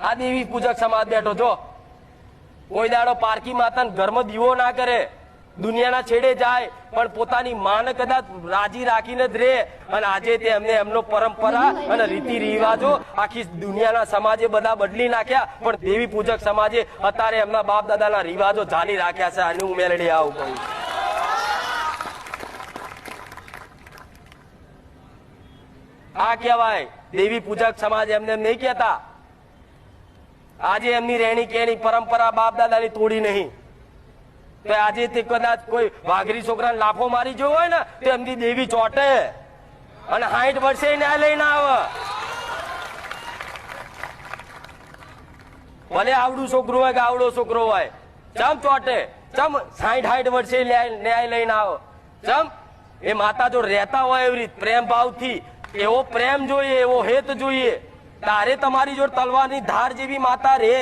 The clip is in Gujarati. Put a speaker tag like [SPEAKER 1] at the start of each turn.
[SPEAKER 1] આ દેવી પૂજક સમાજ બેઠો છો, કોઈ દાડો પારકી માતા ઘરમાં દીવો ના કરે, દુનિયાના છેડે જાય પણ પોતાની માને કદાચ રાજી રાખીને જ રે. અને આજે તે એમને એમનો પરંપરા અને રીતિ રિવાજો આખી દુનિયાના સમાજે બધા બદલી નાખ્યા, પણ દેવી પૂજક સમાજે અત્યારે એમના બાપ દાદાના રિવાજો જાળી રાખ્યા છે. આની હું મેલડી આવું કહું. આ કહેવાય દેવી પૂજક સમાજ. એમને નહીં કહેતા. આજે એમની રહેણી કેણી પરંપરા બાપ દાદાની તોડી નહીં, તો આજે તે કદાચ કોઈ વાઘરી છોકરાને લાફો મારી ગયો હોય ને તો એમની દેવી ચોટે અને 60 વર્ષે ન્યાય લઈને આવે. ભલે આવડું છોકરું હોય કે આવડો છોકરો હોય, ચમ ચોટે? ચમ 60 વર્ષે ન્યાય લઈને આવે? ચમ? એ માતા જો રહેતા હોય એવી રીત પ્રેમ ભાવથી, એવો પ્રેમ જોઈએ, એવો હેત જોઈએ, તારે તમારી જોડે તલવારની ધાર જેવી માતા રે.